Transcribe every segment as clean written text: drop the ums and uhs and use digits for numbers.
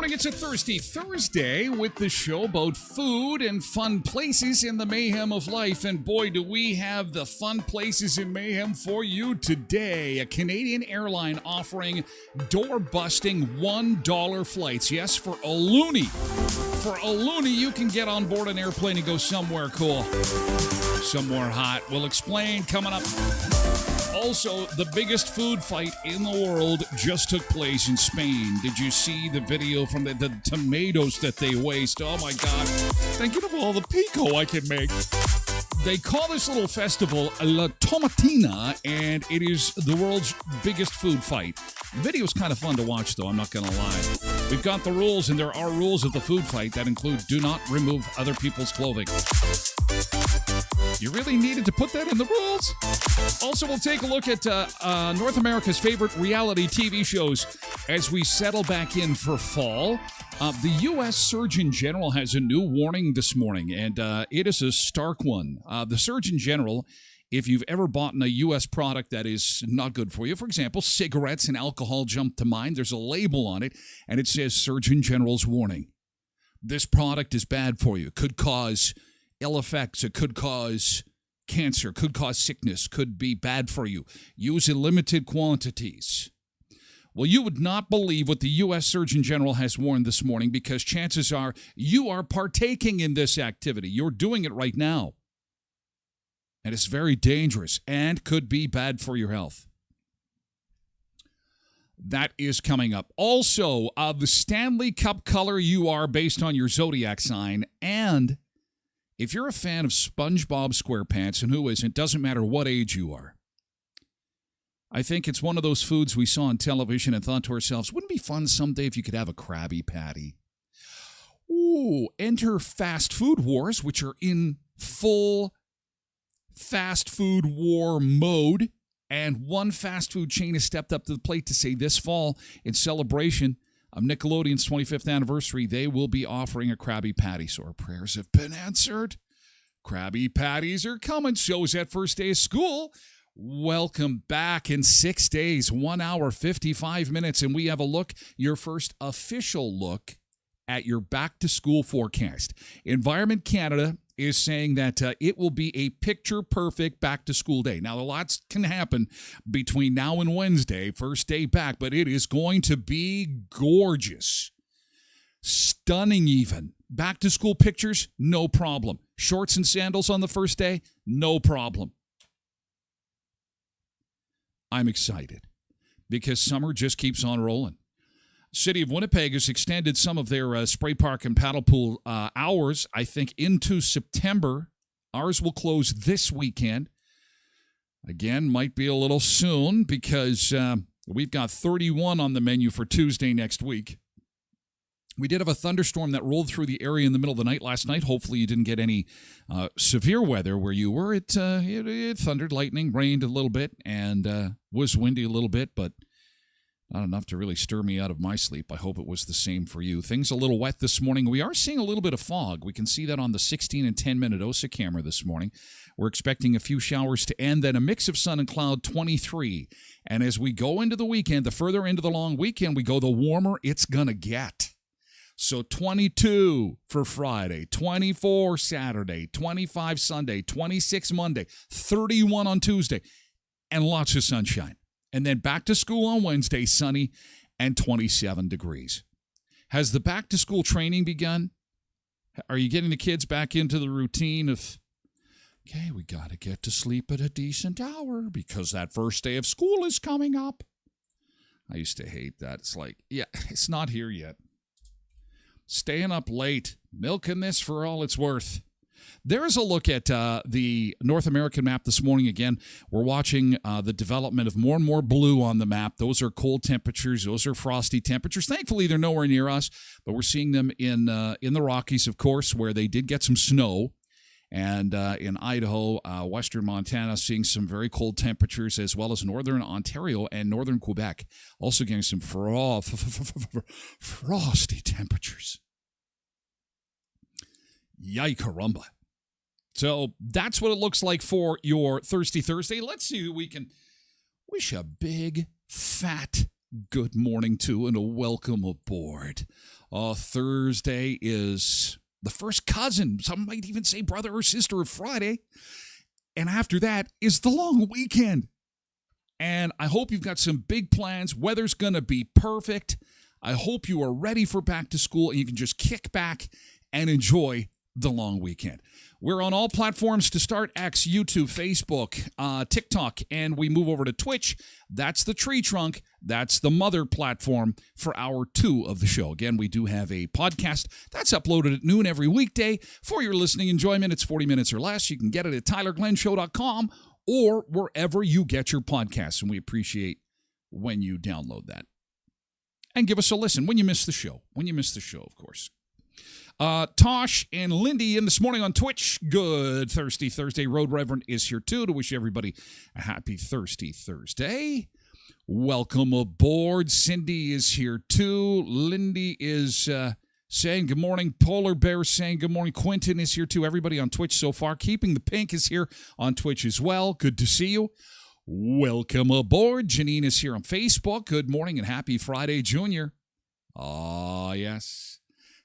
It's a Thursday with the show about food and fun places in the mayhem of life. And boy, do we have the fun places in mayhem for you today. A Canadian airline offering door-busting $1 flights. Yes, for a loonie. For a loonie, you can get on board an airplane and go somewhere cool. Somewhere hot. We'll explain coming up. Also, the biggest food fight in the world just took place in Spain. Did you see the video from the tomatoes that they waste? Oh my God. Thinking of all the pico I can make. They call this little festival La Tomatina, and it is the world's biggest food fight. The video's kind of fun to watch, though, I'm not going to lie. We've got the rules, and there are rules of the food fight that include do not remove other people's clothing. You really needed to put that in the rules? Also, we'll take a look at North America's favorite reality TV shows as we settle back in for fall. The U.S. Surgeon General has a new warning this morning, and it is a stark one. The Surgeon General, if you've ever bought a U.S. product that is not good for you, for example, cigarettes and alcohol jump to mind, there's a label on it, and it says Surgeon General's warning. This product is bad for you. Could cause ill effects. It could cause cancer, could cause sickness, could be bad for you. Use in limited quantities. Well, you would not believe what the U.S. Surgeon General has warned this morning, because chances are you are partaking in this activity. You're doing it right now. And it's very dangerous and could be bad for your health. That is coming up. Also, the Stanley Cup color you are based on your zodiac sign, and if you're a fan of SpongeBob SquarePants, and who isn't, doesn't matter what age you are. I think it's one of those foods we saw on television and thought to ourselves, wouldn't it be fun someday if you could have a Krabby Patty? Ooh, enter fast food wars, which are in full fast food war mode. And one fast food chain has stepped up to the plate to say this fall, in celebration of Nickelodeon's 25th anniversary, they will be offering a Krabby Patty. So our prayers have been answered. Krabby Patties are coming. Shows at first day of school. Welcome back in 6 days, 1 hour, 55 minutes. And we have a look, your first official look at your back-to-school forecast. Environment Canada is saying that it will be a picture-perfect back-to-school day. Now, a lot can happen between now and Wednesday, first day back, but it is going to be gorgeous. Stunning even. Back to school pictures, no problem. Shorts and sandals on the first day, no problem. I'm excited because summer just keeps on rolling. City of Winnipeg has extended some of their spray park and paddle pool hours, I think, into September. Ours will close this weekend. Again, might be a little soon because we've got 31 on the menu for Tuesday next week. We did have a thunderstorm that rolled through the area in the middle of the night last night. Hopefully you didn't get any severe weather where you were. It thundered, lightning, rained a little bit, and was windy a little bit, but not enough to really stir me out of my sleep. I hope it was the same for you. Things a little wet this morning. We are seeing a little bit of fog. We can see that on the 16 and 10-minute OSA camera this morning. We're expecting a few showers to end, then a mix of sun and cloud, 23. And as we go into the weekend, the further into the long weekend we go, the warmer it's going to get. So 22 for Friday, 24 Saturday, 25 Sunday, 26 Monday, 31 on Tuesday, and lots of sunshine. And then back to school on Wednesday, sunny and 27 degrees. Has the back to school training begun? Are you getting the kids back into the routine of, okay, we got to get to sleep at a decent hour because that first day of school is coming up? I used to hate that. It's like, yeah, it's not here yet. Staying up late, milking this for all it's worth. There is a look at the North American map this morning. Again, we're watching the development of more and more blue on the map. Those are cold temperatures. Those are frosty temperatures. Thankfully, they're nowhere near us, but we're seeing them in the Rockies, of course, where they did get some snow. And in Idaho, western Montana, seeing some very cold temperatures, as well as northern Ontario and northern Quebec, also getting some frosty temperatures. Yike caramba. So that's what it looks like for your Thirsty Thursday. Let's see who we can wish a big, fat good morning to and a welcome aboard. Thursday is the first cousin, some might even say brother or sister of Friday. And after that is the long weekend. And I hope you've got some big plans. Weather's going to be perfect. I hope you are ready for back to school and you can just kick back and enjoy the long weekend. We're on all platforms to start: X, YouTube, Facebook, TikTok, and we move over to Twitch. That's the tree trunk. That's the mother platform for hour 2 of the show. Again, we do have a podcast that's uploaded at noon every weekday for your listening enjoyment. It's 40 minutes or less. You can get it at tylerglenshow.com or wherever you get your podcasts, and we appreciate when you download that. And give us a listen when you miss the show. Of course. Tosh and Lindy in this morning on Twitch. Good Thirsty Thursday. Road Reverend is here too to wish everybody a happy Thirsty Thursday. Welcome aboard. Cindy is here too. Lindy is saying good morning. Polar Bear saying good morning. Quentin is here too. Everybody on Twitch so far. Keeping the Pink is here on Twitch as well. Good to see you. Welcome aboard. Janine is here on Facebook. Good morning and happy Friday, Junior. Oh, yes.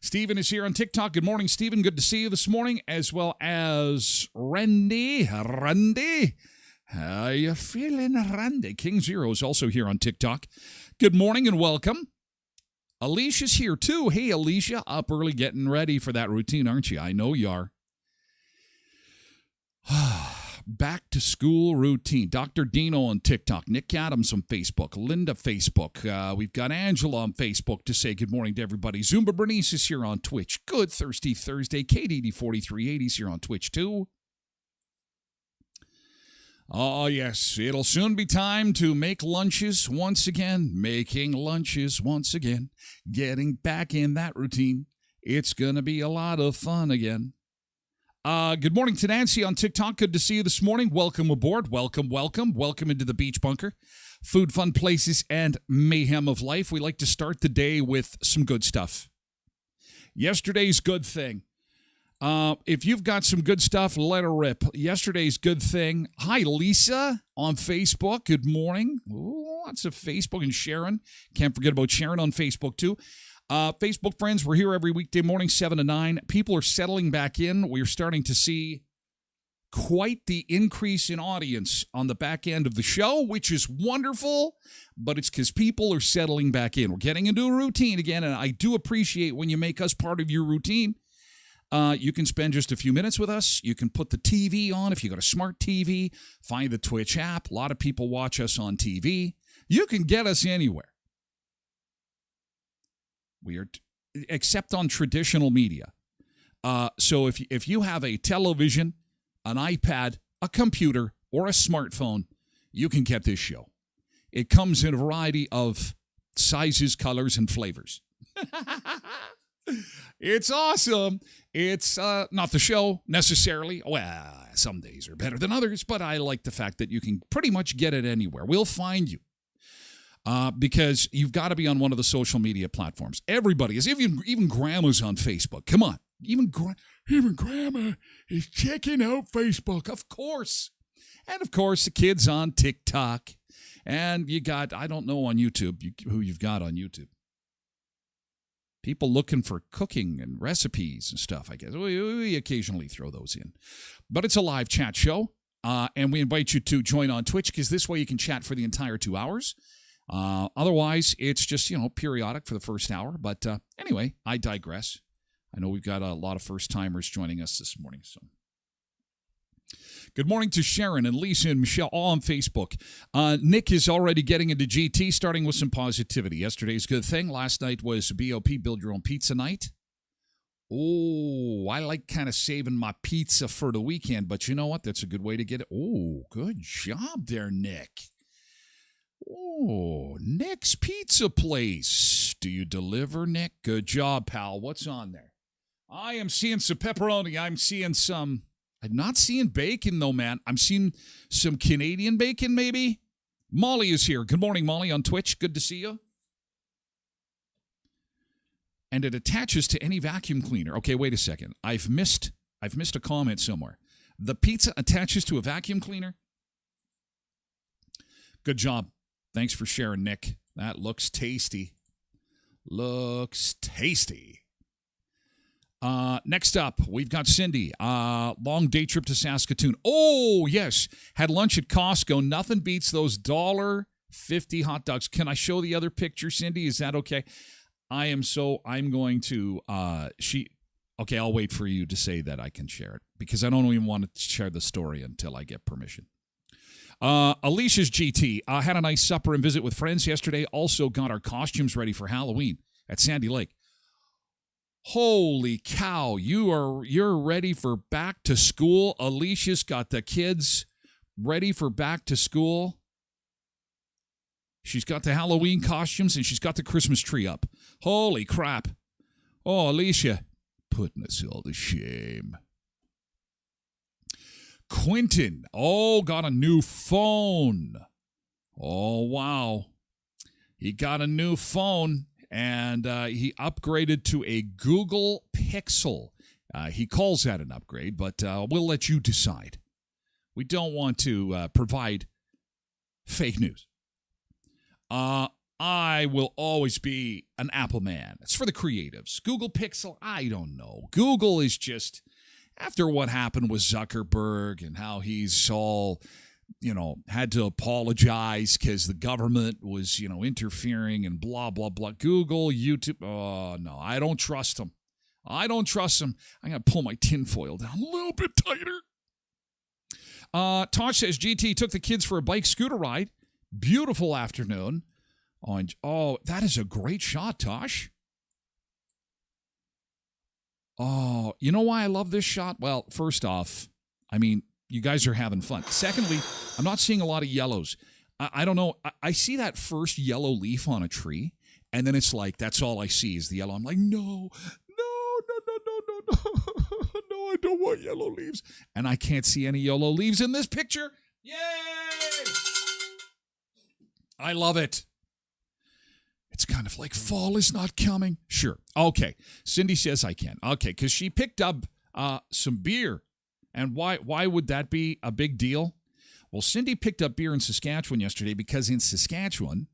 Stephen is here on TikTok. Good morning, Stephen. Good to see you this morning, as well as Randy. Randy, how you feeling, Randy? King Zero is also here on TikTok. Good morning and welcome. Alicia's here too. Hey, Alicia, up early getting ready for that routine, aren't you? I know you are. Back to school routine. Dr. Dino on TikTok. Nick Adams on Facebook. Linda Facebook. We've got Angela on Facebook to say good morning to everybody. Zumba Bernice is here on Twitch. Good Thirsty Thursday. KDD4380 is here on Twitch too. Oh, yes. It'll soon be time to make lunches once again. Making lunches once again. Getting back in that routine. It's going to be a lot of fun again. Good morning to Nancy on TikTok. Good to see you this morning. Welcome aboard. Welcome into the Beach Bunker. Food, fun places, and mayhem of life. We like to start the day with some good stuff. Yesterday's good thing. If you've got some good stuff, let her rip. Yesterday's good thing. Hi, Lisa on Facebook. Good morning. Ooh, lots of Facebook. And Sharon. Can't forget about Sharon on Facebook, too. Facebook friends, we're here every weekday morning, 7 to 9. People are settling back in. We're starting to see quite the increase in audience on the back end of the show, which is wonderful, but it's because people are settling back in. We're getting into a routine again, and I do appreciate when you make us part of your routine. You can spend just a few minutes with us. You can put the TV on if you got a smart TV. Find the Twitch app. A lot of people watch us on TV. You can get us anywhere. Except on traditional media. So if you have a television, an iPad, a computer, or a smartphone, you can get this show. It comes in a variety of sizes, colors, and flavors. It's awesome. It's not the show necessarily. Well, some days are better than others, but I like the fact that you can pretty much get it anywhere. We'll find you. Because you've got to be on one of the social media platforms. Everybody is. Even Grandma's on Facebook. Come on. Even Grandma is checking out Facebook. Of course. And, of course, the kids on TikTok. And you got, I don't know on YouTube, who you've got on YouTube. People looking for cooking and recipes and stuff, I guess. We occasionally throw those in. But it's a live chat show. And we invite you to join on Twitch because this way you can chat for the entire 2 hours. Otherwise, it's just, periodic for the first hour. But anyway, I digress. I know we've got a lot of first-timers joining us this morning. So, good morning to Sharon and Lisa and Michelle, all on Facebook. Nick is already getting into GT, starting with some positivity. Yesterday's good thing. Last night was BOP, Build Your Own Pizza Night. Oh, I like kind of saving my pizza for the weekend. But you know what? That's a good way to get it. Oh, good job there, Nick. Oh, Nick's Pizza Place. Do you deliver, Nick? Good job, pal. What's on there? I am seeing some pepperoni. I'm not seeing bacon, though, man. I'm seeing some Canadian bacon, maybe. Molly is here. Good morning, Molly, on Twitch. Good to see you. And it attaches to any vacuum cleaner. Okay, wait a second. I've missed a comment somewhere. The pizza attaches to a vacuum cleaner? Good job. Thanks for sharing, Nick. That looks tasty. Looks tasty. Next up, we've got Cindy. Long day trip to Saskatoon. Oh, yes. Had lunch at Costco. Nothing beats those $1.50 hot dogs. Can I show the other picture, Cindy? Is that okay? I'm going to, okay, I'll wait for you to say that I can share it because I don't even want to share the story until I get permission. Alicia's GT. Had a nice supper and visit with friends yesterday. Also got our costumes ready for Halloween at Sandy Lake. Holy cow, you're ready for back to school. Alicia's got the kids ready for back to school. She's got the Halloween costumes and she's got the Christmas tree up. Holy crap. Oh, Alicia, putting us all to shame. Quentin, got a new phone. Oh, wow. He got a new phone. And he upgraded to a Google Pixel. He calls that an upgrade, but we'll let you decide. We don't want to provide fake news. I will always be an Apple man. It's for the creatives. Google Pixel, I don't know. Google is just, after what happened with Zuckerberg and how he's all, had to apologize because the government was, interfering and blah, blah, blah. Google, YouTube. Oh, no, I don't trust them. I got to pull my tinfoil down a little bit tighter. Tosh says, GT took the kids for a bike scooter ride. Beautiful afternoon. Oh, that is a great shot, Tosh. Oh, you know why I love this shot? Well, first off, you guys are having fun. Secondly, I'm not seeing a lot of yellows. I don't know. I see that first yellow leaf on a tree, and then it's like, that's all I see is the yellow. I'm like, no, I don't want yellow leaves. And I can't see any yellow leaves in this picture. Yay! I love it. It's kind of like fall is not coming. Sure. Okay. Cindy says I can. Okay, because she picked up some beer. And why would that be a big deal? Well, Cindy picked up beer in Saskatchewan yesterday because in Saskatchewan,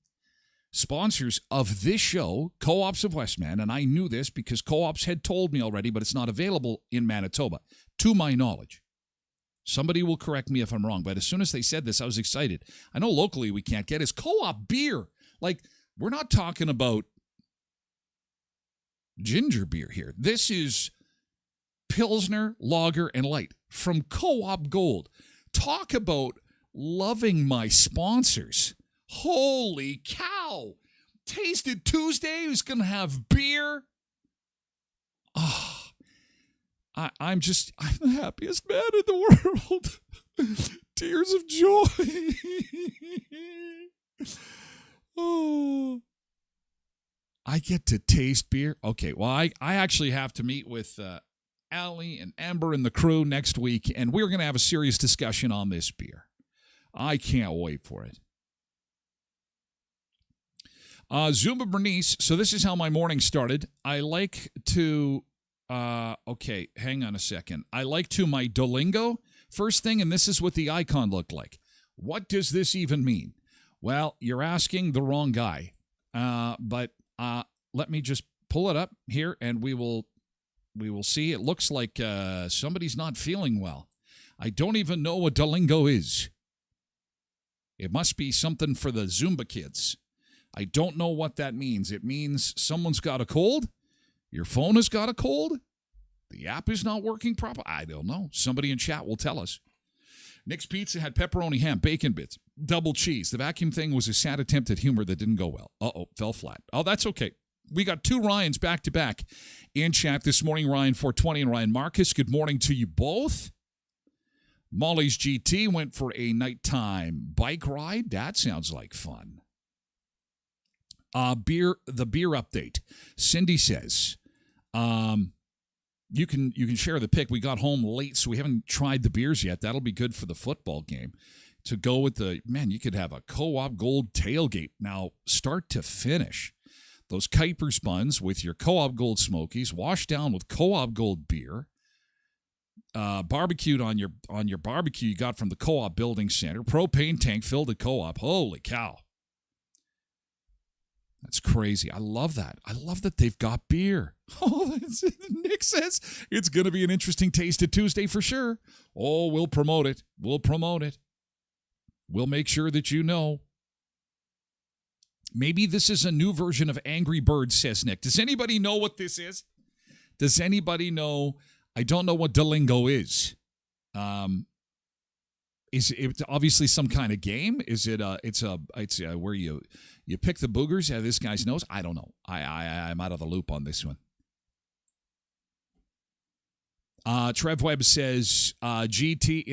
sponsors of this show, Co-ops of Westman, and I knew this because Co-ops had told me already, but it's not available in Manitoba, to my knowledge. Somebody will correct me if I'm wrong, but as soon as they said this, I was excited. I know locally we can't get is Co-op beer. Like, we're not talking about ginger beer here. This is Pilsner, Lager, and Light from Co-op Gold. Talk about loving my sponsors. Holy cow. Tasted Tuesday. Who's going to have beer? I'm the happiest man in the world. Tears of joy. Oh. I get to taste beer. Okay, well, I actually have to meet with Allie and Amber and the crew next week, and we're going to have a serious discussion on this beer. I can't wait for it. Zumba Bernice, so this is how my morning started. I like to, okay, hang on a second. I like to my Duolingo first thing, and this is what the icon looked like. What does this even mean? Well, you're asking the wrong guy, but let me just pull it up here, and we will see. It looks like somebody's not feeling well. I don't even know what Duolingo is. It must be something for the Zumba kids. I don't know what that means. It means someone's got a cold. Your phone has got a cold. The app is not working properly. I don't know. Somebody in chat will tell us. Nick's Pizza had pepperoni, ham, bacon bits, double cheese. The vacuum thing was a sad attempt at humor that didn't go well. Fell flat. Oh, that's okay. We got two Ryans back-to-back in chat this morning, Ryan 420 and Ryan Marcus. Good morning to you both. Molly's GT went for a nighttime bike ride. That sounds like fun. The beer update. Cindy says, you can share the pick. We got home late, so we haven't tried the beers yet. That'll be good for the football game. To go with you could have a Co-op Gold tailgate now, start to finish. Those Kuiper's buns with your Co-op Gold Smokies, washed down with Co-op Gold beer, barbecued on your barbecue you got from the Co-op Building Center, propane tank filled at Co-op. Holy cow. That's crazy. I love that. I love that they've got beer. Oh, Nick says it's going to be an interesting Taste of Tuesday for sure. Oh, we'll promote it. We'll promote it. We'll make sure that you know. Maybe this is a new version of Angry Birds, says Nick. Does anybody know what this is? Does anybody know? I don't know what Duolingo is. Is it obviously some kind of game? Is it it's where you pick the boogers out of this guy's nose? I don't know. I'm out of the loop on this one. Trev Webb says, GT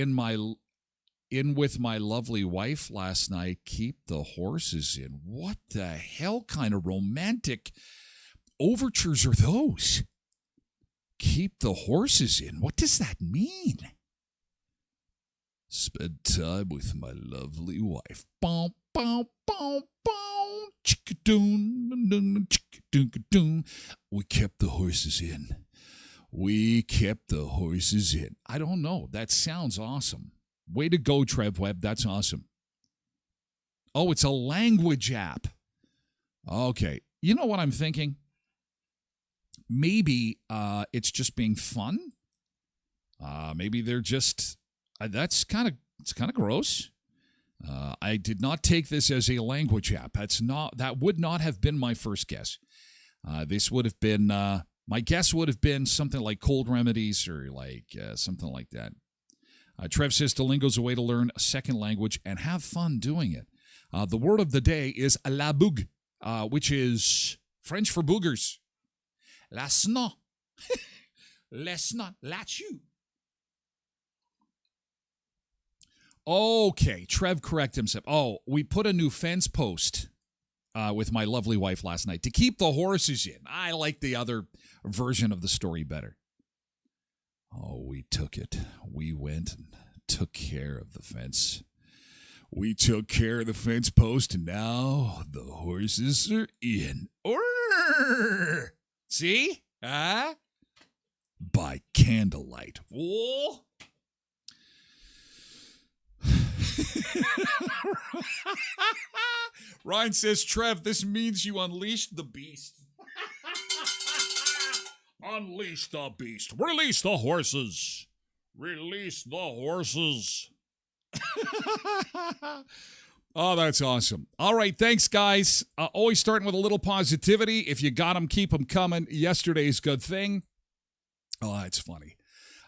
in with my lovely wife last night. Keep the horses in. What the hell kind of romantic overtures are those? Keep the horses in. What does that mean? Spend time with my lovely wife. Boom, boom, boom, boom. Chickadoon, chickadoon. We kept the horses in. We kept the horses in. I don't know. That sounds awesome. Way to go, Trev Webb. That's awesome. Oh, it's a language app. Okay. You know what I'm thinking? Maybe it's just being fun. Maybe they're just... it's kind of gross. I did not take this as a language app. That would not have been my first guess. This would have been my guess would have been something like Cold Remedies or like something like that. Trev says Duolingo's a way to learn a second language and have fun doing it. The word of the day is la boug, which is French for boogers. La snot. La snot. La chew. Okay, Trev correct himself. Oh, we put a new fence post with my lovely wife last night to keep the horses in. I like the other version of the story better. Oh, we took it. We went and took care of the fence. We took care of the fence post, and now the horses are in. Orr! See? By candlelight. Whoa! Ryan says, Trev, this means you unleashed the beast. Unleash the beast. Release the horses. Release the horses. Oh, that's awesome. All right, thanks, guys. Always starting with a little positivity. If you got them, keep them coming. Yesterday's good thing. Oh, that's funny.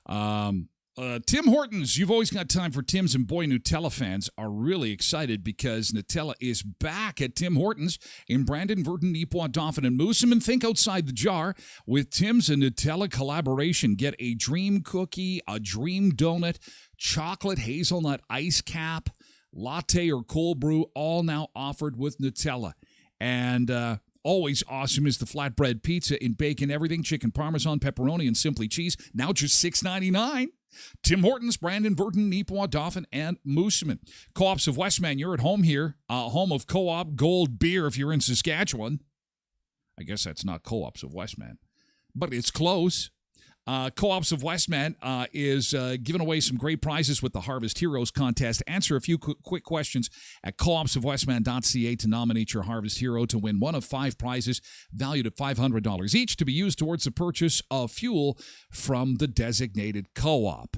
Tim Hortons, you've always got time for Tim's, and boy, Nutella fans are really excited because Nutella is back at Tim Hortons in Brandon, Verdun, Neepawa, Dauphin, and Moosomin. Think outside the jar with Tim's and Nutella collaboration. Get a dream cookie, a dream donut, chocolate hazelnut ice cap, latte or cold brew, all now offered with Nutella. And always awesome is the flatbread pizza in bacon, everything, chicken parmesan, pepperoni, and simply cheese, now just $6.99. Tim Hortons, Brandon, Verdun, Neepawa, Dauphin, and Moosomin. Co-ops of Westman, you're at home here. Home of Co-op Gold Beer if you're in Saskatchewan. I guess that's not Co-ops of Westman, but it's close. Co-ops of Westman is giving away some great prizes with the Harvest Heroes contest. Answer a few quick questions at coopsofwestman.ca to nominate your Harvest Hero to win one of 5 prizes valued at $500 each to be used towards the purchase of fuel from the designated co-op.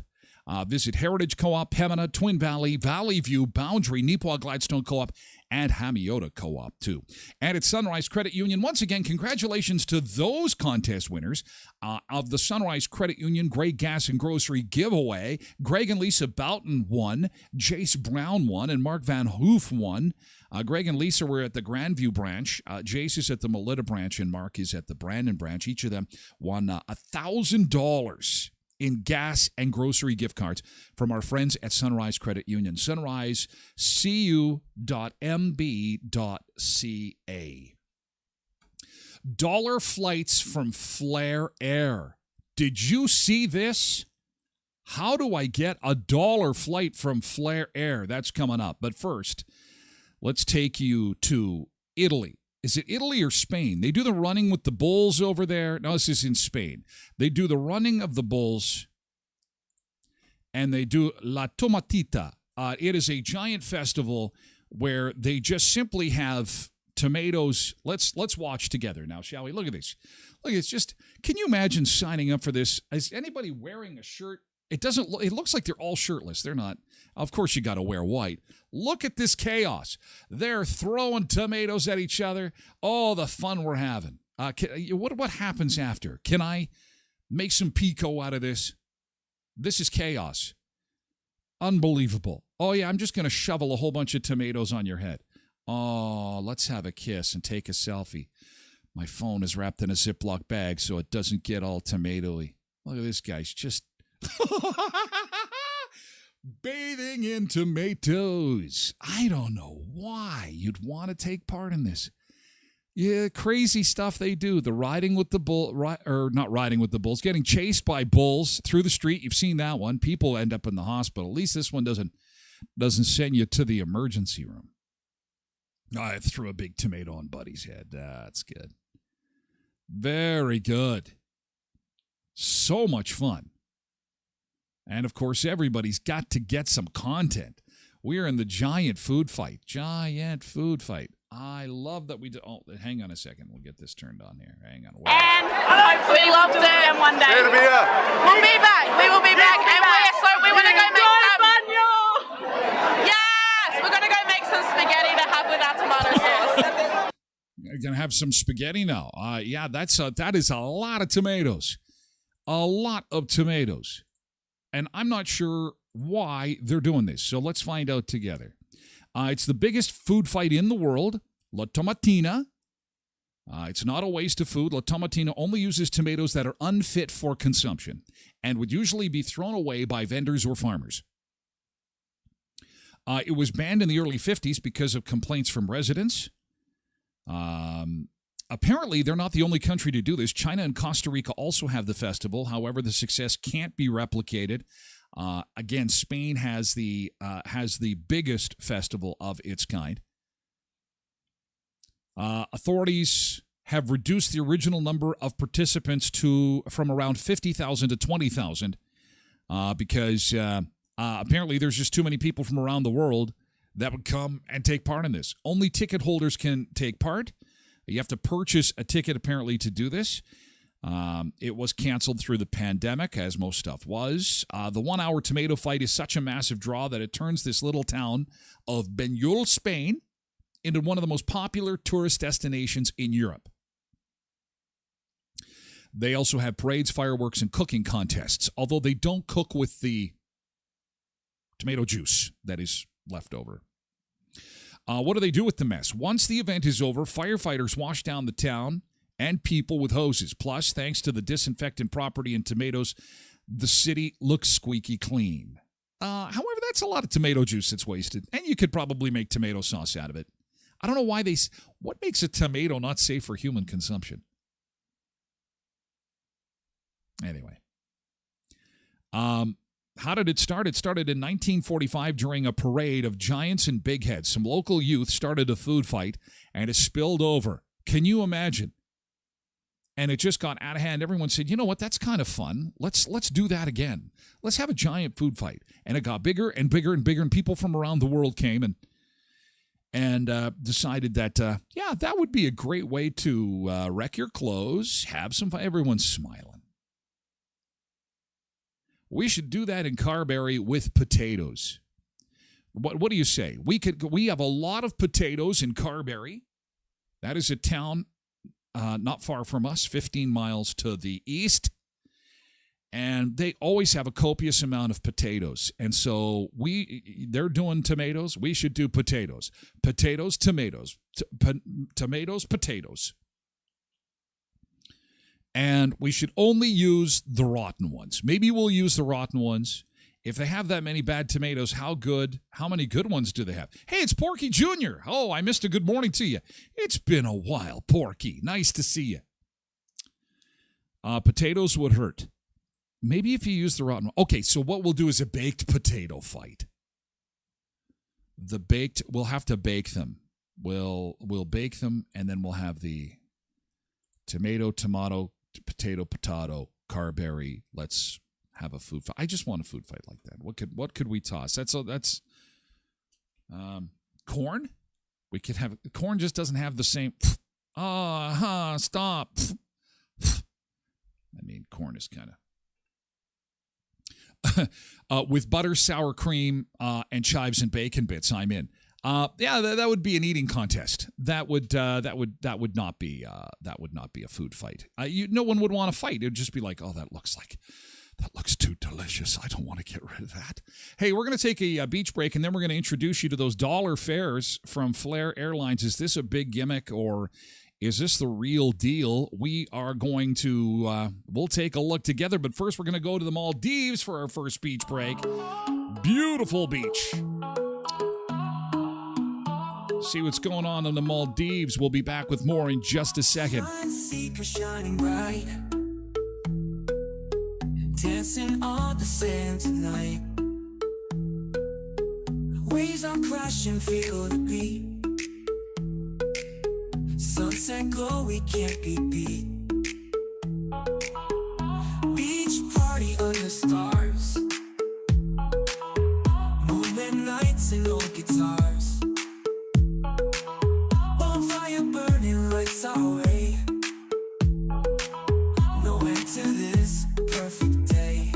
Visit Heritage Co-op, Pembina, Twin Valley, Valley View, Boundary, Neepawa Gladstone Co-op, and Hamiota Co-op, too. And at Sunrise Credit Union, once again, congratulations to those contest winners of the Sunrise Credit Union Greg Gas and Grocery giveaway. Greg and Lisa Boughton won, Jace Brown won, and Mark Van Hoof won. Greg and Lisa were at the Grandview branch. Jace is at the Melita branch, and Mark is at the Brandon branch. Each of them won $1,000 in gas and grocery gift cards from our friends at Sunrise Credit Union. SunriseCU.mb.ca. Dollar flights from Flair Air. Did you see this? How do I get a dollar flight from Flair Air? That's coming up. But first, let's take you to Italy. Is it Italy or Spain? They do the running with the bulls over there. No, this is in Spain. They do the running of the bulls, and they do La Tomatita. It is a giant festival where they just simply have tomatoes. Let's watch together now, shall we? Look at this. Look, it's just, can you imagine signing up for this? Is anybody wearing a shirt? It looks like they're all shirtless. They're not. Of course, you got to wear white. Look at this chaos. They're throwing tomatoes at each other. Oh, the fun we're having. What happens after? Can I make some pico out of this? This is chaos. Unbelievable. Oh, yeah, I'm just going to shovel a whole bunch of tomatoes on your head. Oh, let's have a kiss and take a selfie. My phone is wrapped in a Ziploc bag so it doesn't get all tomatoey. Look at this guy's just bathing in tomatoes. I don't know why you'd want to take part in this. Yeah, crazy stuff they do. The riding with the bull, or not riding with the bulls, getting chased by bulls through the street. You've seen that one. People end up in the hospital. At least this one doesn't send you to the emergency room. I threw a big tomato on Buddy's head. That's good. Very good. So much fun. And, of course, everybody's got to get some content. We're in the giant food fight. Giant food fight. I love that we do. Oh, hang on a second. We'll get this turned on here. Hang on. And hopefully love to them one day. We'll be back. We will be back. And we want to go make some. Yes! We're going to go make some spaghetti to have with our tomato sauce. You're going to have some spaghetti now. Yeah, that is a lot of tomatoes. A lot of tomatoes. And I'm not sure why they're doing this. So let's find out together. It's the biggest food fight in the world, La Tomatina. It's not a waste of food. La Tomatina only uses tomatoes that are unfit for consumption and would usually be thrown away by vendors or farmers. It was banned in the early 50s because of complaints from residents. Apparently, they're not the only country to do this. China and Costa Rica also have the festival. However, the success can't be replicated. Again, Spain has the biggest festival of its kind. Authorities have reduced the original number of participants from around 50,000 to 20,000 because apparently there's just too many people from around the world that would come and take part in this. Only ticket holders can take part. You have to purchase a ticket, apparently, to do this. It was canceled through the pandemic, as most stuff was. The 1 hour tomato fight is such a massive draw that it turns this little town of Benlloul, Spain, into one of the most popular tourist destinations in Europe. They also have parades, fireworks, and cooking contests, although they don't cook with the tomato juice that is left over. What do they do with the mess? Once the event is over, firefighters wash down the town and people with hoses. Plus, thanks to the disinfectant property in tomatoes, the city looks squeaky clean. However, that's a lot of tomato juice that's wasted, and you could probably make tomato sauce out of it. I don't know why what makes a tomato not safe for human consumption? Anyway. How did it start? It started in 1945 during a parade of giants and big heads. Some local youth started a food fight, and it spilled over. Can you imagine? And it just got out of hand. Everyone said, you know what, that's kind of fun. Let's do that again. Let's have a giant food fight. And it got bigger and bigger and bigger, and people from around the world came and decided that, that would be a great way to wreck your clothes, have some fun. Everyone's smiling. We should do that in Carberry with potatoes. What do you say? We have a lot of potatoes in Carberry. That is a town not far from us, 15 miles to the east. And they always have a copious amount of potatoes. And so they're doing tomatoes. We should do potatoes. Potatoes, tomatoes. Tomatoes, potatoes. And we should only use the rotten ones. Maybe we'll use the rotten ones. If they have that many bad tomatoes, how many good ones do they have? Hey, it's Porky Jr. Oh, I missed a good morning to you. It's been a while, Porky. Nice to see you. Potatoes would hurt. Maybe if you use the rotten one. Okay, so what we'll do is a baked potato fight. We'll have to bake them. We'll bake them, and then we'll have the tomato, potato, Carberry. Let's have a food fight. I just want a food fight like that. What could we toss? That's corn. We could have corn. Just doesn't have the same. Stop. I mean, corn is kind of with butter, sour cream, and chives and bacon bits. I'm in. That would be an eating contest. That would not be a food fight. No one would want to fight. It would just be like, oh, that looks too delicious. I don't want to get rid of that. Hey, we're going to take a beach break, and then we're going to introduce you to those dollar fares from Flair Airlines. Is this a big gimmick, or is this the real deal? We are going to we'll take a look together, but first we're going to go to the Maldives for our first beach break. Beautiful beach. See what's going on in the Maldives. We'll be back with more in just a second. Shining bright, dancing on the sand tonight. Waves are crashing, feel the beat. Sunset glow, we can't be beat. Beach party under stars, moonlit nights and old guitars. Bonfire burning lights our way. No end to this perfect day.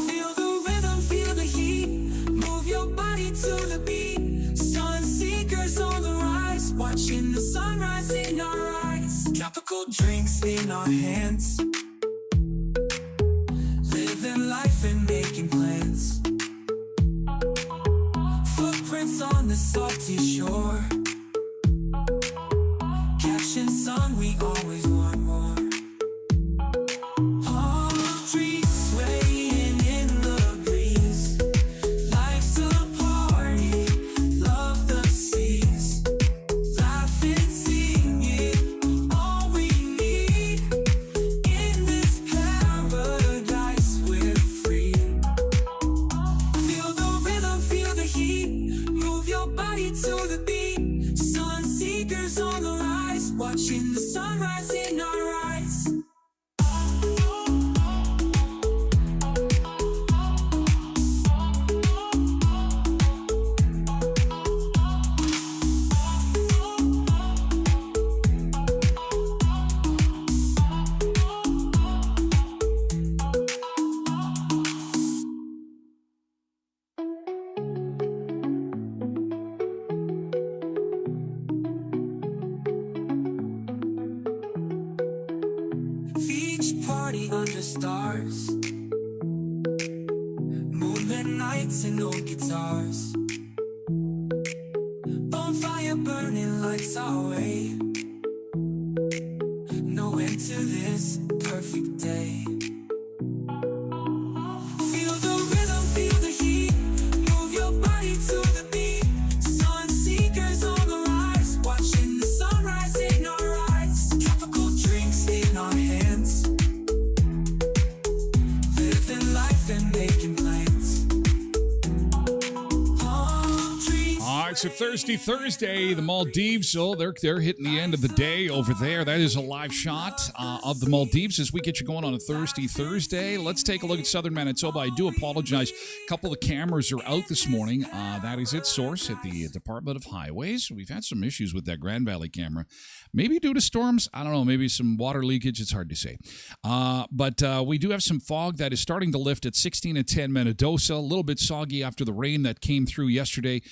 Feel the rhythm, feel the heat. Move your body to the beat. Sun seekers on the rise, watching the sunrise in our eyes. Tropical drinks in our hands, living life and making plans. Footprints on the salty shore, catching sun, we always want more. Palm trees swaying in the breeze. Life's a party, love the seas. Laughing, singing, all we need. In this paradise we're free. Feel the rhythm, feel the heat. Move your body to the beat. Sun seekers on the rise, watching the sunrise in our eyes. beach party under stars. Moonlit nights and old guitars. Bonfire burning lights our way. No end to this perfect day. Feel the rhythm, feel the heat. Move your body to the beat. Sun seekers on the rise. Watching the sunrise in our eyes. Tropical drinks in our hands. Living life and making plans. Palm trees. All right, so Thursday, the Maldives. So they're hitting the end of the day over there. That is a live shot of the Maldives as we get you going on a Thursday. Let's take a look at southern Manitoba. I do apologize. A couple of the cameras are out this morning. That is its source at the Department of Highways. We've had some issues with that Grand Valley camera. Maybe due to storms. I don't know. Maybe some water leakage. It's hard to say. But we do have some fog that is starting to lift at 16 and 10 Mendoza. A little bit soggy after the rain that came through yesterday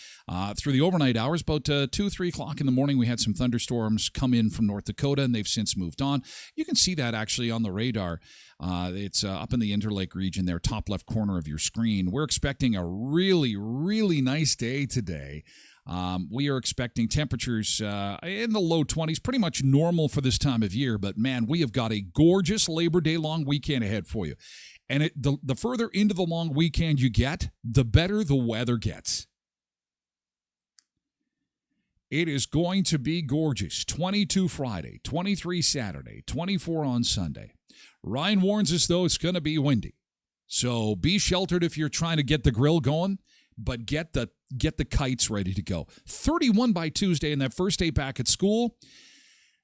through the overnight hours. About 2-3 o'clock in the morning, we had some thunderstorms come in from North Dakota, and they've since moved on. You can see that actually on the radar. It's up in the Interlake region there, top left corner of your screen. We're expecting a really, really nice day today. We are expecting temperatures in the low 20s, pretty much normal for this time of year. But, man, we have got a gorgeous Labor Day long weekend ahead for you. And the further into the long weekend you get, the better the weather gets. It is going to be gorgeous. 22 Friday, 23 Saturday, 24 on Sunday. Ryan warns us, though, it's going to be windy. So be sheltered if you're trying to get the grill going, but get the kites ready to go. 31 by Tuesday and that first day back at school.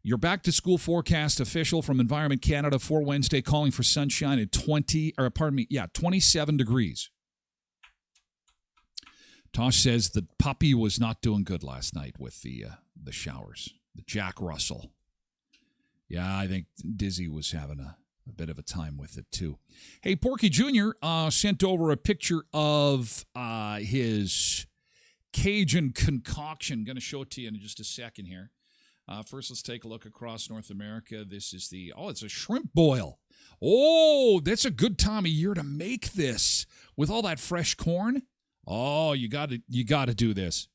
Your back-to-school forecast official from Environment Canada for Wednesday calling for sunshine at 27 degrees. Tosh says the puppy was not doing good last night with the showers. The Jack Russell. Yeah, I think Dizzy was having a bit of a time with it, too. Hey, Porky Jr. Sent over a picture of his Cajun concoction. Going to show it to you in just a second here. First, let's take a look across North America. This is it's a shrimp boil. Oh, that's a good time of year to make this with all that fresh corn. Oh, you got to do this.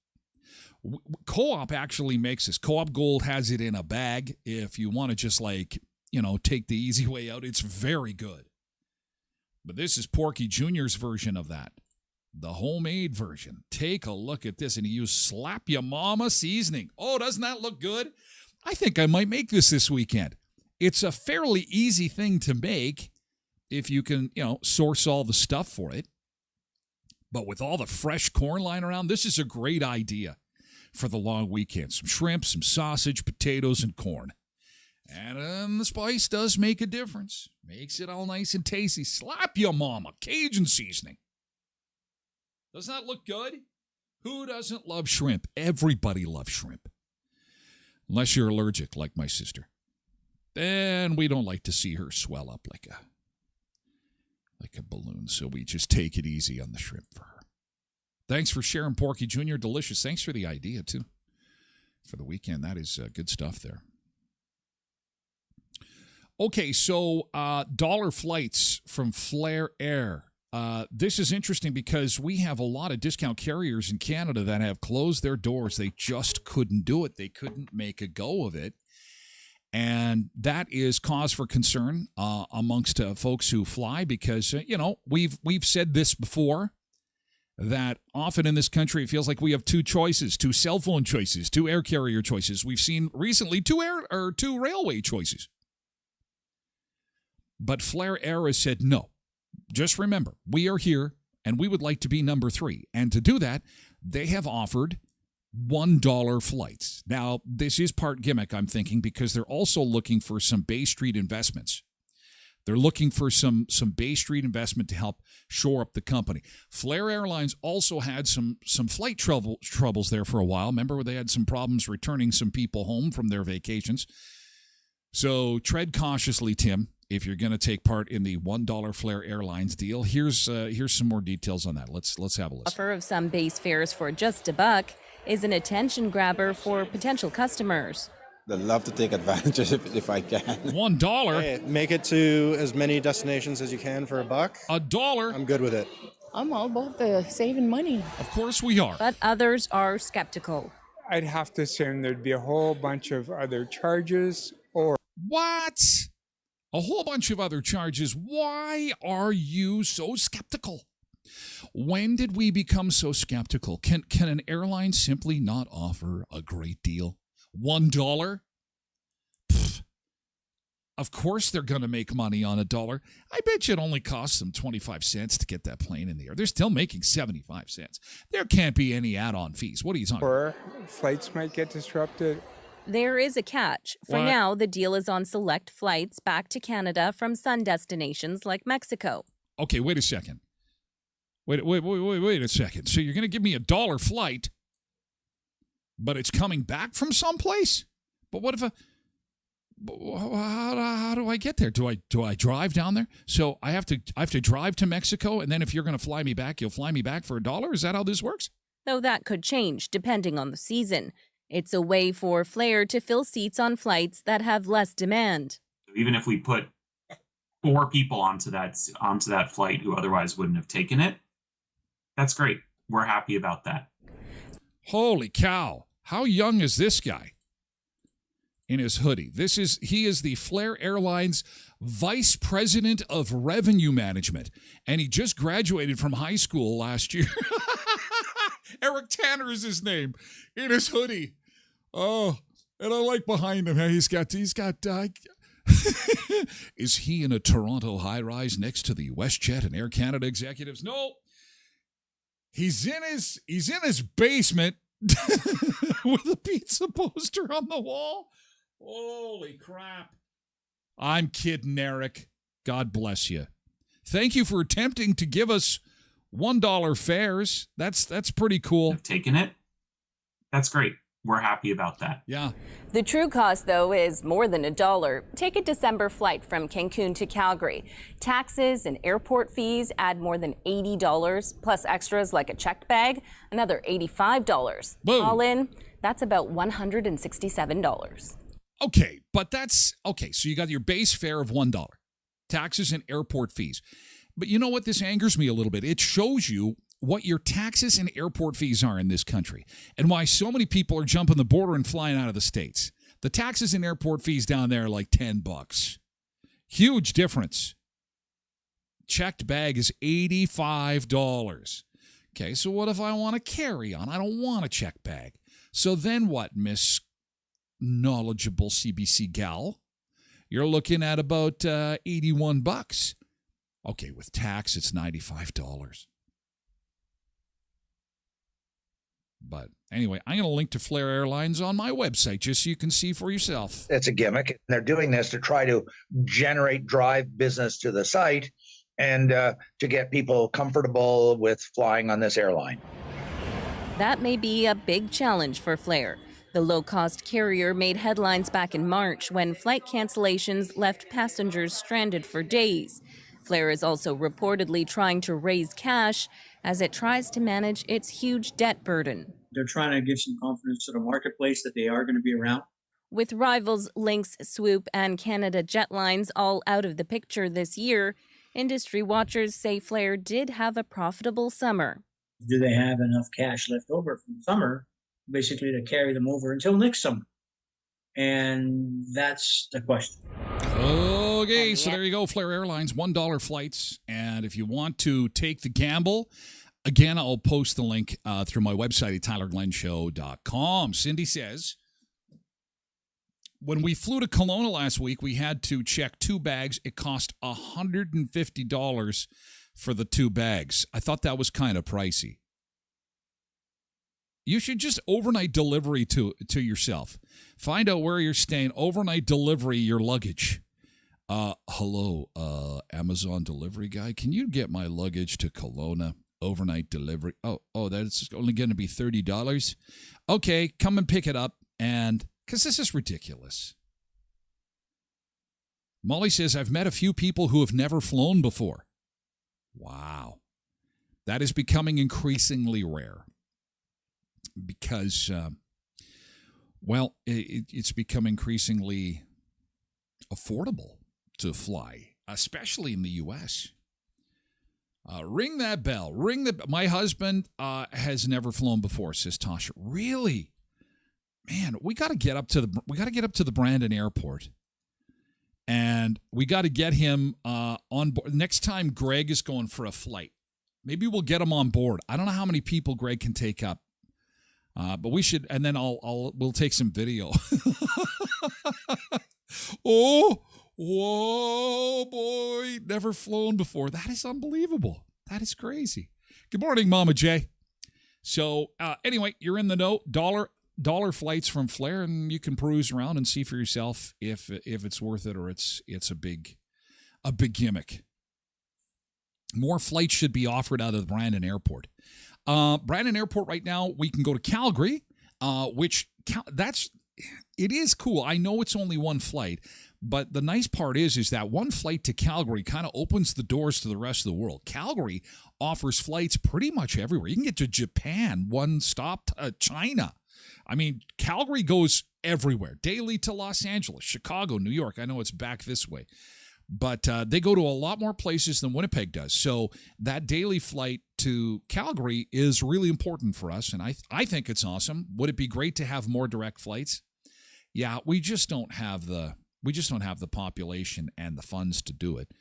Co-op actually makes this. Co-op Gold has it in a bag if you want to just take the easy way out. It's very good. But this is Porky Jr.'s version of that. The homemade version. Take a look at this. And he used Slap Ya Mama seasoning. Oh, doesn't that look good? I think I might make this weekend. It's a fairly easy thing to make if you can, source all the stuff for it. But with all the fresh corn lying around, this is a great idea for the long weekend. Some shrimp, some sausage, potatoes, and corn. And the spice does make a difference. Makes it all nice and tasty. Slap Ya Mama, Cajun seasoning. Doesn't that look good? Who doesn't love shrimp? Everybody loves shrimp. Unless you're allergic, like my sister. Then we don't like to see her swell up like a balloon, so we just take it easy on the shrimp for her. Thanks for sharing, Porky Jr. Delicious. Thanks for the idea, too, for the weekend. That is good stuff there. Okay, so dollar flights from Flair Air. This is interesting because we have a lot of discount carriers in Canada that have closed their doors. They just couldn't do it. They couldn't make a go of it. And that is cause for concern amongst folks who fly because, we've said this before, that often in this country it feels like we have two choices, two cell phone choices, two air carrier choices. We've seen recently two railway choices. But Flair Air has said no. Just remember, we are here and we would like to be number 3. And to do that, they have offered $1 flights. Now, this is part gimmick, I'm thinking, because they're also looking for some Bay Street investments. They're looking for some Bay Street investment to help shore up the company. Flair Airlines also had some flight troubles there for a while. Remember where they had some problems returning some people home from their vacations? So tread cautiously, Tim, if you're going to take part in the $1 Flair Airlines deal. Here's some more details on that. Let's have a listen. Offer of some base fares for just $1 is an attention grabber for potential customers. I'd love to take advantage if I can. $1. Hey, make it to as many destinations as you can for $1. $1. I'm good with it. I'm all about the saving money. Of course we are. But others are skeptical. I'd have to assume there'd be a whole bunch of other charges or... What? A whole bunch of other charges. Why are you so skeptical? When did we become so skeptical? Can an airline simply not offer a great deal? $1? Pfft. Of course they're going to make money on $1. I bet you it only costs them 25 cents to get that plane in the air. They're still making 75 cents. There can't be any add-on fees. What are you talking about? Or flights might get disrupted. There is a catch. For What? now, the deal is on select flights back to Canada from sun destinations like Mexico. Okay, wait a second. Wait a second. So you're going to give me $1 flight, but it's coming back from someplace? But what if how do I get there? Do I drive down there? So I have to drive to Mexico, and then if you're going to fly me back, you'll fly me back for $1? Is that how this works? Though that could change depending on the season. It's a way for Flair to fill seats on flights that have less demand. Even if we put 4 people onto that flight who otherwise wouldn't have taken it, that's great. We're happy about that. Holy cow. How young is this guy in his hoodie? He is the Flair Airlines Vice President of Revenue Management, and he just graduated from high school last year. Eric Tanner is his name, in his hoodie. Oh, and I like behind him. He's got is he in a Toronto high-rise next to the WestJet and Air Canada executives? No. He's in his basement with a pizza poster on the wall. Holy crap. I'm kidding, Eric. God bless you. Thank you for attempting to give us $1 fares. That's pretty cool. Have taken it. That's great. We're happy about that. Yeah. The true cost, though, is more than $1. Take a December flight from Cancun to Calgary. Taxes and airport fees add more than $80, plus extras like a checked bag, another $85. Boom. All in, that's about $167. Okay, but that's okay. So you got your base fare of $1, taxes and airport fees. But you know what? This angers me a little bit. It shows you what your taxes and airport fees are in this country and why so many people are jumping the border and flying out of the States. The taxes and airport fees down there are like $10. Huge difference. Checked bag is $85. Okay, so what if I want to carry on? I don't want a checked bag. So then what, Miss Knowledgeable CBC gal? You're looking at about $81. Okay, with tax, it's $95. But anyway, I'm going to link to Flair Airlines on my website just so you can see for yourself. It's a gimmick. They're doing this to try to drive business to the site and to get people comfortable with flying on this airline. That may be a big challenge for Flair. The low-cost carrier made headlines back in March when flight cancellations left passengers stranded for days. Flair is also reportedly trying to raise cash as it tries to manage its huge debt burden. They're trying to give some confidence to the marketplace that they are going to be around. With rivals Lynx, Swoop, and Canada Jetlines all out of the picture this year, industry watchers say Flair did have a profitable summer. Do they have enough cash left over from summer, basically, to carry them over until next summer? And that's the question. Okay, so there you go, Flair Airlines, $1 flights. And if you want to take the gamble, again, I'll post the link through my website at tylerglenshow.com. Cindy says, when we flew to Kelowna last week, we had to check 2 bags. It cost $150 for the 2 bags. I thought that was kind of pricey. You should just overnight delivery to yourself. Find out where you're staying. Overnight delivery your luggage. Hello, Amazon delivery guy. Can you get my luggage to Kelowna? Overnight delivery. Oh, that's only going to be $30. Okay, come and pick it up. And because this is ridiculous. Molly says, I've met a few people who have never flown before. Wow. That is becoming increasingly rare. Because Well, it's become increasingly affordable to fly, especially in the U.S. Ring that bell. My husband has never flown before, says Tasha. Really? Man, we got to get up to the Brandon Airport, and we got to get him on board. Next time Greg is going for a flight, maybe we'll get him on board. I don't know how many people Greg can take up, but we should. And then we'll take some video. Oh, whoa, boy! Never flown before. That is unbelievable. That is crazy. Good morning, Mama J. So anyway, you're in the know. Dollar flights from Flair, and you can peruse around and see for yourself if it's worth it or it's a big gimmick. More flights should be offered out of the Brandon Airport. Brandon Airport right now, we can go to Calgary, it is cool. I know it's only one flight, but the nice part is that one flight to Calgary kind of opens the doors to the rest of the world. Calgary offers flights pretty much everywhere. You can get to Japan, one stop to China. I mean, Calgary goes everywhere. Daily to Los Angeles, Chicago, New York. I know it's back this way. But they go to a lot more places than Winnipeg does. So that daily flight to Calgary is really important for us, and I think it's awesome. Would it be great to have more direct flights? Yeah, we just don't have the population and the funds to do it.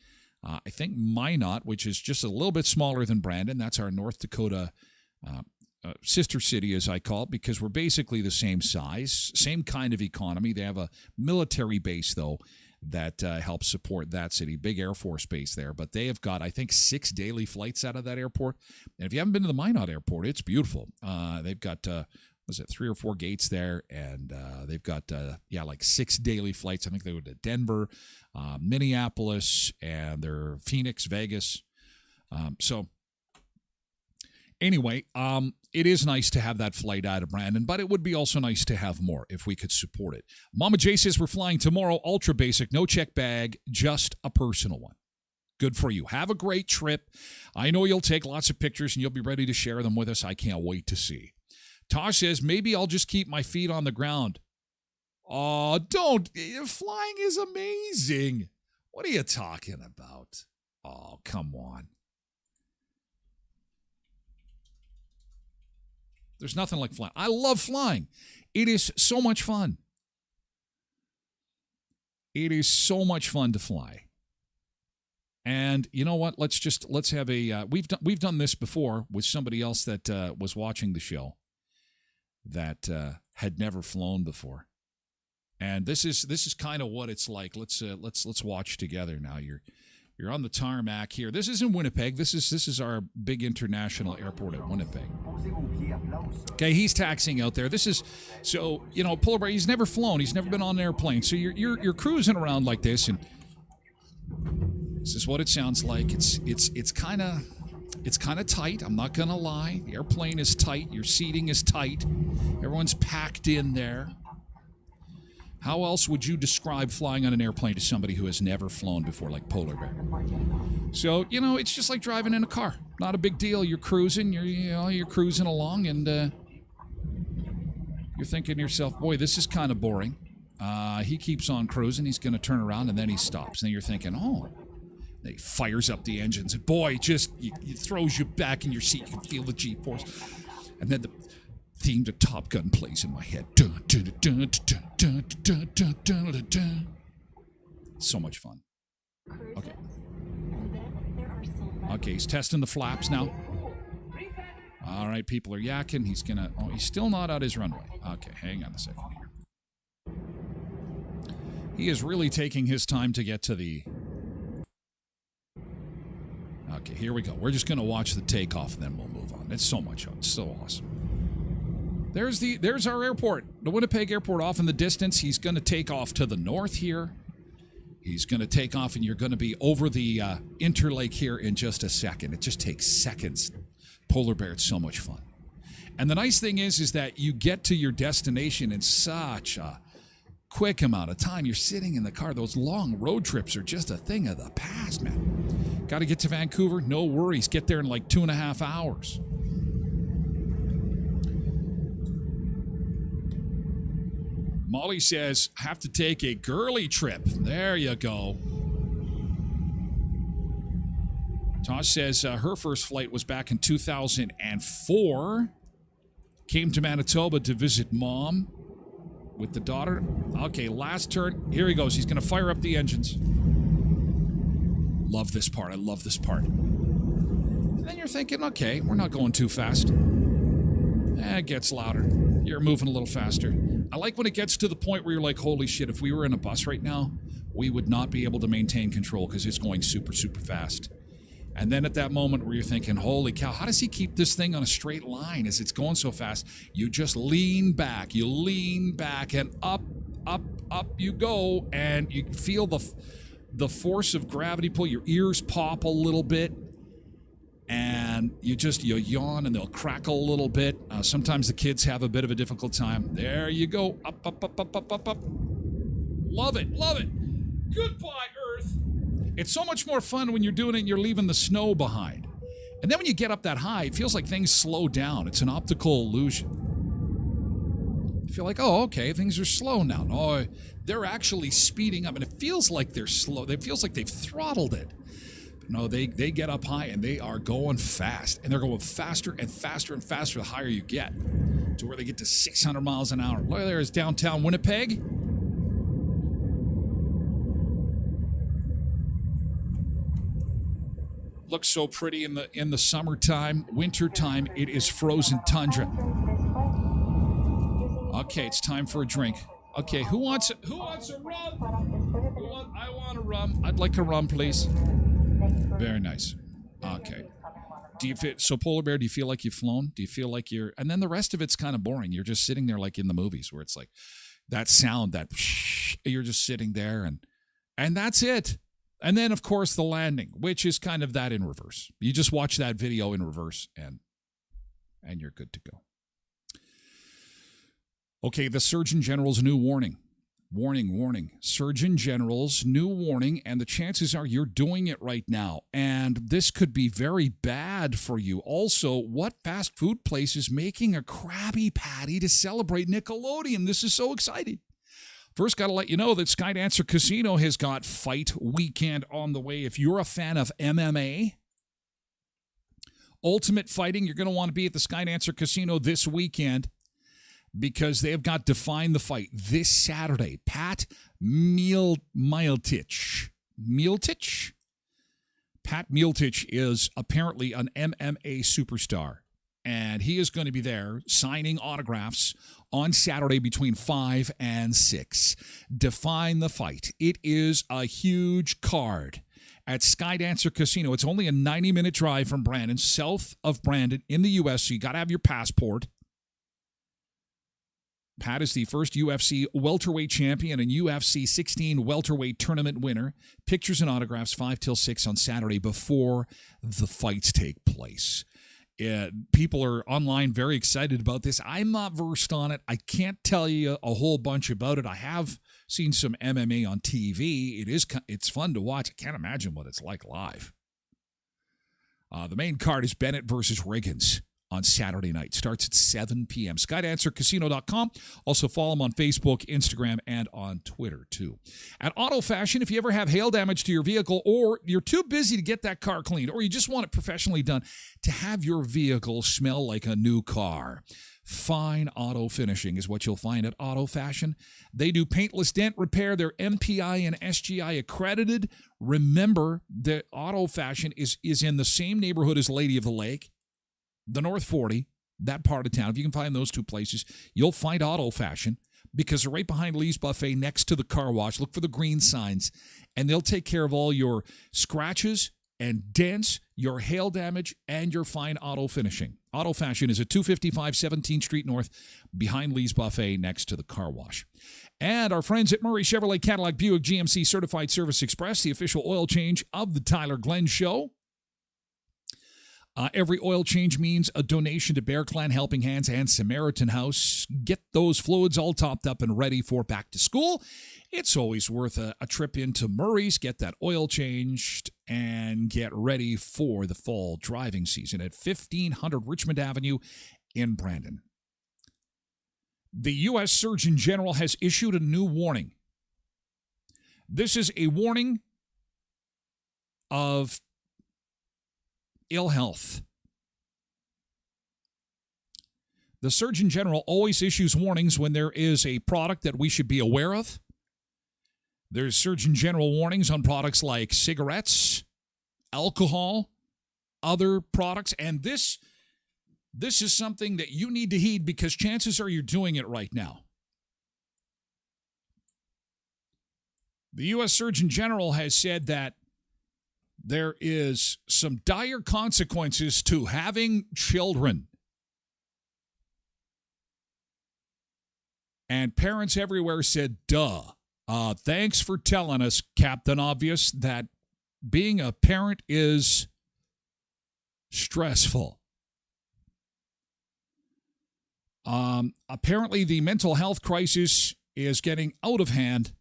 I think Minot, which is just a little bit smaller than Brandon, that's our North Dakota sister city, as I call it, because we're basically the same size, same kind of economy. They have a military base, though, that helps support that city. Big Air Force base there. But they have got, I think, 6 daily flights out of that airport. And if you haven't been to the Minot Airport, it's beautiful. They've got, 3 or 4 gates there? And they've got, like 6 daily flights. I think they go to Denver, Minneapolis, and they're Phoenix, Vegas. Anyway, it is nice to have that flight out of Brandon, but it would be also nice to have more if we could support it. Mama J says we're flying tomorrow, ultra basic, no check bag, just a personal one. Good for you. Have a great trip. I know you'll take lots of pictures and you'll be ready to share them with us. I can't wait to see. Tosh says, maybe I'll just keep my feet on the ground. Oh, don't. Flying is amazing. What are you talking about? Oh, come on. There's nothing like flying. I love flying. It is so much fun. It is so much fun to fly. And you know what? Let's have a we've done this before with somebody else that was watching the show that had never flown before. And this is kind of what it's like. Let's watch together now. You're on the tarmac here. This isn't Winnipeg. This is our big international airport at Winnipeg. Okay, he's taxiing out there. This is Polar Bear. He's never flown. He's never been on an airplane. So you're cruising around like this, and this is what it sounds like. It's kind of tight. I'm not gonna lie. The airplane is tight. Your seating is tight. Everyone's packed in there. How else would you describe flying on an airplane to somebody who has never flown before, like Polar Bear? So, it's just like driving in a car. Not a big deal. You're cruising. You're cruising along, and you're thinking to yourself, boy, this is kind of boring. He keeps on cruising. He's going to turn around, and then he stops. And then you're thinking, oh. Then he fires up the engines, and boy, it throws you back in your seat. You can feel the G-force. And then the theme to Top Gun plays in my head. Dun, dun, dun, dun, dun, dun, dun, dun, dun, dun. So much fun. Okay, he's testing the flaps now. All right, people are yakking. He's still not out his runway. Okay, hang on a second here. He is really taking his time to get to the... Okay, here we go. We're just going to watch the takeoff, and then we'll move on. It's so much fun. It's so awesome. There's our airport, the Winnipeg Airport off in the distance. He's going to take off to the north here. He's going to take off, and you're going to be over the Interlake here in just a second. It just takes seconds. Polar Bear, it's so much fun. And the nice thing is that you get to your destination in such a quick amount of time. You're sitting in the car. Those long road trips are just a thing of the past, man. Got to get to Vancouver? No worries. Get there in like 2.5 hours. Molly says, have to take a girly trip. There you go. Tosh says her first flight was back in 2004. Came to Manitoba to visit mom with the daughter. Okay, last turn. Here he goes. He's going to fire up the engines. Love this part. I love this part. And then you're thinking, okay, we're not going too fast. It gets louder. You're moving a little faster. I like when it gets to the point where you're like, holy shit, if we were in a bus right now, we would not be able to maintain control because it's going super, super fast. And then at that moment where you're thinking, holy cow, how does he keep this thing on a straight line as it's going so fast? You just lean back. You lean back and up, up, up you go. And you feel the force of gravity pull. Your ears pop a little bit. And you yawn and they'll crackle a little bit. Sometimes the kids have a bit of a difficult time. There you go. Up, up, up, up, up, up, up. Love it. Love it. Goodbye, Earth. It's so much more fun when you're doing it and you're leaving the snow behind. And then when you get up that high, it feels like things slow down. It's an optical illusion. You feel like, oh, okay, things are slow now. No, they're actually speeding up. And it feels like they're slow. It feels like they've throttled it. But no, they get up high and they are going fast. And they're going faster and faster and faster the higher you get. To where they get to 600 miles an hour. Look, there is downtown Winnipeg. Looks so pretty in the summertime. Wintertime, it is frozen tundra. Okay, it's time for a drink. Okay, who wants a rum? I want a rum. I'd like a rum, please. Very nice. Okay. So Polar Bear, do you feel like you've flown? Do you feel like you're... And then the rest of it's kind of boring. You're just sitting there like in the movies where it's like that sound, that... You're just sitting there and that's it. And then, of course, the landing, which is kind of that in reverse. You just watch that video in reverse, and you're good to go. Okay, the Surgeon General's new warning. Warning. Surgeon General's new warning, and the chances are you're doing it right now. And this could be very bad for you. Also, what fast food place is making a Krabby Patty to celebrate Nickelodeon? This is so exciting. First, got to let you know that Skydancer Casino has got Fight Weekend on the way. If you're a fan of MMA, Ultimate Fighting, you're going to want to be at the Skydancer Casino this weekend because they have got Define the Fight this Saturday. Pat Miletich. Pat Miletich is apparently an MMA superstar. And he is going to be there signing autographs on Saturday between 5 and 6. Define the Fight. It is a huge card at Skydancer Casino. It's only a 90-minute drive from Brandon, south of Brandon in the U.S., so you got to have your passport. Pat is the first UFC welterweight champion and UFC 16 welterweight tournament winner. Pictures and autographs 5 till 6 on Saturday before the fights take place. People are online very excited about this. I'm not versed on it. I can't tell you a whole bunch about it. I have seen some MMA on TV. It's fun to watch. I can't imagine what it's like live. The main card is Bennett versus Riggins on Saturday night. Starts at 7 p.m. SkydancerCasino.com. Also follow them on Facebook, Instagram, and on Twitter, too. At Auto Fashion, if you ever have hail damage to your vehicle or you're too busy to get that car cleaned or you just want it professionally done to have your vehicle smell like a new car, fine auto finishing is what you'll find at Auto Fashion. They do paintless dent repair. They're MPI and SGI accredited. Remember that Auto Fashion is in the same neighborhood as Lady of the Lake. The North 40, that part of town. If you can find those two places, you'll find Auto Fashion because they're right behind Lee's Buffet next to the car wash. Look for the green signs, and they'll take care of all your scratches and dents, your hail damage, and your fine auto finishing. Auto Fashion is at 255 17th Street North behind Lee's Buffet next to the car wash. And our friends at Murray Chevrolet Cadillac Buick GMC Certified Service Express, the official oil change of the Tyler Glen Show. Every oil change means a donation to Bear Clan Helping Hands and Samaritan House. Get those fluids all topped up and ready for back to school. It's always worth a trip into Murray's, get that oil changed, and get ready for the fall driving season at 1500 Richmond Avenue in Brandon. The U.S. Surgeon General has issued a new warning. This is a warning of ill health. The Surgeon General always issues warnings when there is a product that we should be aware of. There's Surgeon General warnings on products like cigarettes, alcohol, other products, and this is something that you need to heed because chances are you're doing it right now. The U.S. Surgeon General has said that there is some dire consequences to having children. And parents everywhere said, duh. Thanks for telling us, Captain Obvious, that being a parent is stressful. Apparently, the mental health crisis is getting out of hand.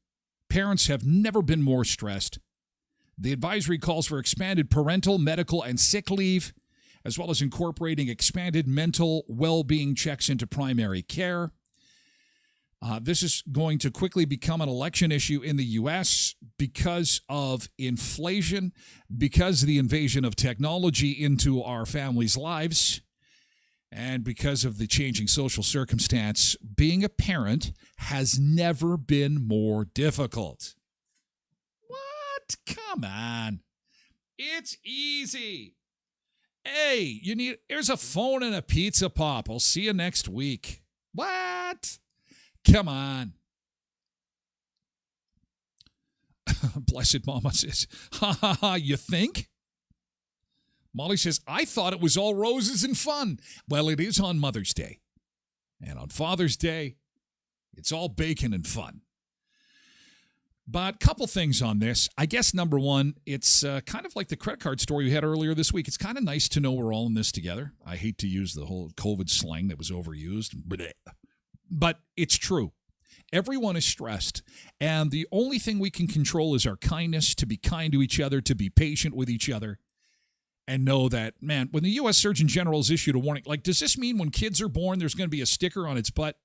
Parents have never been more stressed. The advisory calls for expanded parental, medical, and sick leave, as well as incorporating expanded mental well-being checks into primary care. This is going to quickly become an election issue in the U.S. because of inflation, because of the invasion of technology into our families' lives, and because of the changing social circumstance. Being a parent has never been more difficult. What? Come on. It's easy. Hey, here's a phone and a pizza pop. I'll see you next week. What? Come on. Blessed Mama says, ha ha ha, you think? Molly says, I thought it was all roses and fun. Well, it is on Mother's Day. And on Father's Day, it's all bacon and fun. But a couple things on this. I guess number one, it's kind of like the credit card story we had earlier this week. It's kind of nice to know we're all in this together. I hate to use the whole COVID slang that was overused. But it's true. Everyone is stressed. And the only thing we can control is our kindness, to be kind to each other, to be patient with each other, and know that, man, when the U.S. Surgeon General has issued a warning, like, does this mean when kids are born, there's going to be a sticker on its butt?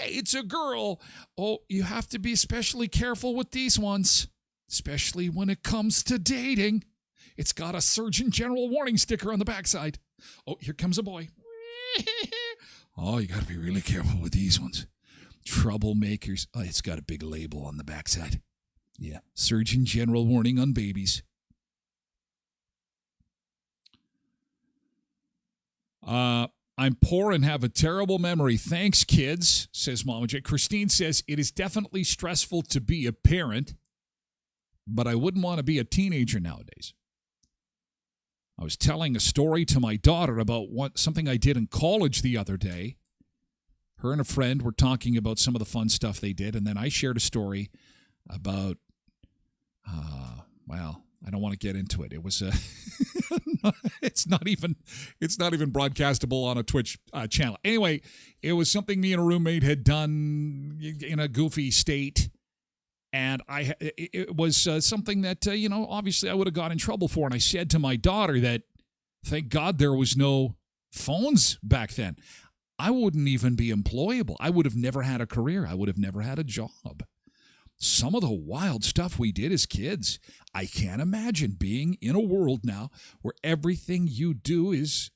It's a girl. Oh, you have to be especially careful with these ones, especially when it comes to dating. It's got a Surgeon General warning sticker on the backside. Oh, here comes a boy. Oh, you got to be really careful with these ones. Troublemakers. Oh, it's got a big label on the backside. Yeah, Surgeon General warning on babies. I'm poor and have a terrible memory. Thanks, kids, says Mama J. Christine says, it is definitely stressful to be a parent, but I wouldn't want to be a teenager nowadays. I was telling a story to my daughter about something I did in college the other day. Her and a friend were talking about some of the fun stuff they did, and then I shared a story about, well, I don't want to get into it. It was it's not even broadcastable on a Twitch channel. Anyway, it was something me and a roommate had done in a goofy state, and it was something that obviously I would have got in trouble for. And I said to my daughter that, thank God there was no phones back then. I wouldn't even be employable. I would have never had a career. I would have never had a job. Some of the wild stuff we did as kids, I can't imagine being in a world now where everything you do is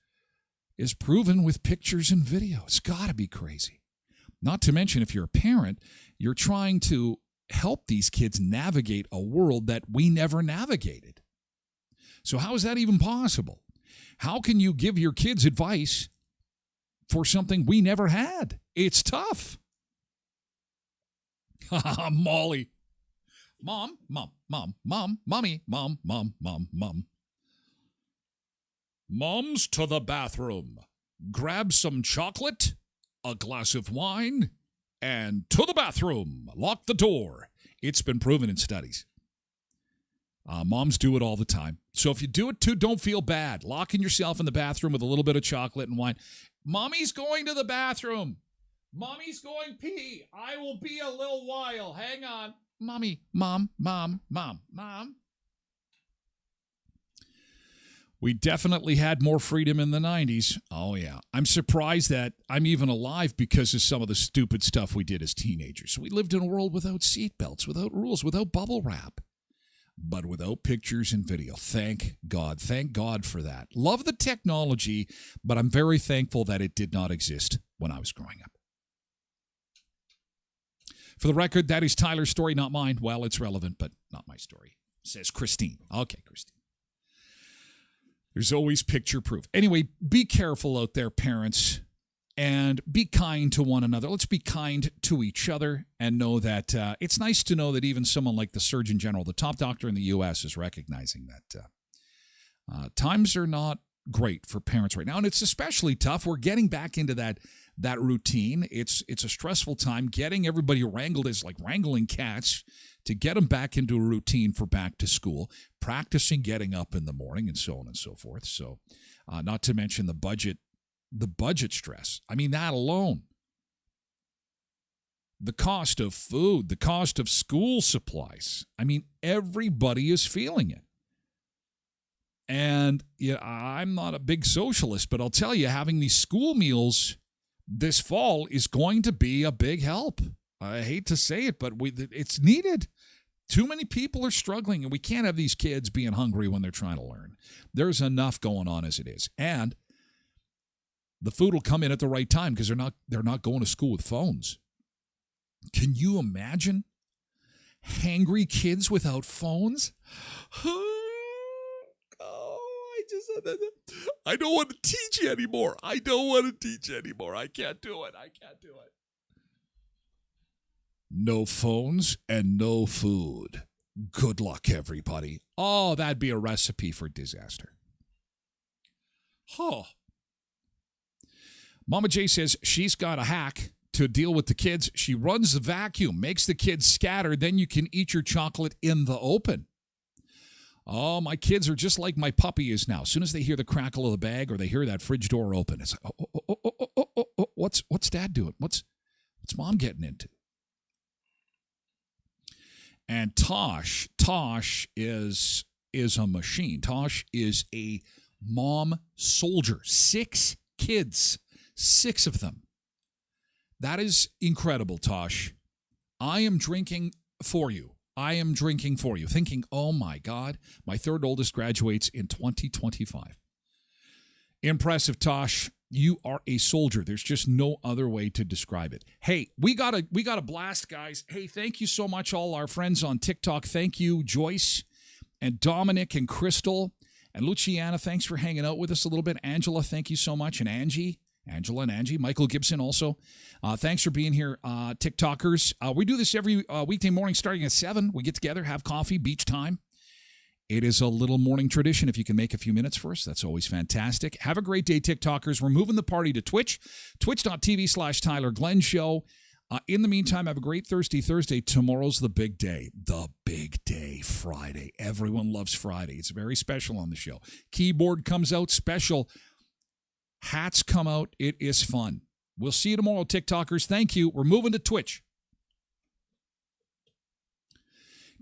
proven with pictures and video. It's got to be crazy. Not to mention, if you're a parent, you're trying to help these kids navigate a world that we never navigated. So how is that even possible? How can you give your kids advice for something we never had? It's tough. Molly. Mom, mommy, mom. Mom's to the bathroom. Grab some chocolate, a glass of wine, and to the bathroom. Lock the door. It's been proven in studies. Moms do it all the time. So if you do it too, don't feel bad. Locking yourself in the bathroom with a little bit of chocolate and wine. Mommy's going to the bathroom. Mommy's going pee. I will be a little while. Hang on. Mommy, mom. We definitely had more freedom in the 90s. Oh, yeah. I'm surprised that I'm even alive because of some of the stupid stuff we did as teenagers. We lived in a world without seatbelts, without rules, without bubble wrap, but without pictures and video. Thank God. Thank God for that. Love the technology, but I'm very thankful that it did not exist when I was growing up. For the record, that is Tyler's story, not mine. Well, it's relevant, but not my story, says Christine. Okay, Christine. There's always picture proof. Anyway, be careful out there, parents, and be kind to one another. Let's be kind to each other and know that it's nice to know that even someone like the Surgeon General, the top doctor in the U.S., is recognizing that times are not great for parents right now. And it's especially tough. We're getting back into that routine. It's a stressful time. Getting everybody wrangled is like wrangling cats to get them back into a routine for back to school, practicing getting up in the morning and so on and so forth. So not to mention the budget stress. I mean, that alone. The cost of food, the cost of school supplies. I mean, everybody is feeling it. And yeah, I'm not a big socialist, but I'll tell you, having these school meals this fall is going to be a big help. I hate to say it, but it's needed. Too many people are struggling, and we can't have these kids being hungry when they're trying to learn. There's enough going on as it is. And the food will come in at the right time because they're not going to school with phones. Can you imagine hangry kids without phones? I don't want to teach anymore. I can't do it. No phones and no food. Good luck, everybody. Oh, that'd be a recipe for disaster. Oh. Mama J says she's got a hack to deal with the kids. She runs the vacuum, makes the kids scatter, then you can eat your chocolate in the open. Oh, my kids are just like my puppy is now. As soon as they hear the crackle of the bag or they hear that fridge door open, it's like, what's Dad doing? What's Mom getting into? And Tosh is a machine. Tosh is a mom soldier. 6 kids, 6 of them. That is incredible, Tosh. I am drinking for you. Thinking, oh my God, my 3rd oldest graduates in 2025. Impressive, Tosh. You are a soldier. There's just no other way to describe it. Hey, we got a blast, guys. Hey, thank you so much, all our friends on TikTok. Thank you, Joyce and Dominic and Crystal and Luciana. Thanks for hanging out with us a little bit. Angela, thank you so much. And Angela and Angie. Michael Gibson also. Thanks for being here, TikTokers. We do this every weekday morning starting at 7. We get together, have coffee, beach time. It is a little morning tradition. If you can make a few minutes for us, that's always fantastic. Have a great day, TikTokers. We're moving the party to Twitch, twitch.tv/Tyler Glen Show. In the meantime, have a great Thursday. Tomorrow's the big day. Friday. Everyone loves Friday. It's very special on the show. Keyboard comes out special. Hats come out. It is fun. We'll see you tomorrow, TikTokers. Thank you. We're moving to Twitch.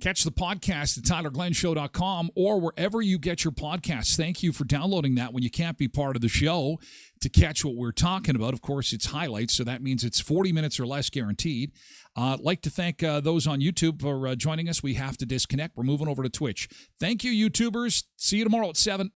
Catch the podcast at TylerGlenShow.com or wherever you get your podcasts. Thank you for downloading that when you can't be part of the show to catch what we're talking about. Of course, it's highlights, so that means it's 40 minutes or less guaranteed. I'd like to thank those on YouTube for joining us. We have to disconnect. We're moving over to Twitch. Thank you, YouTubers. See you tomorrow at 7.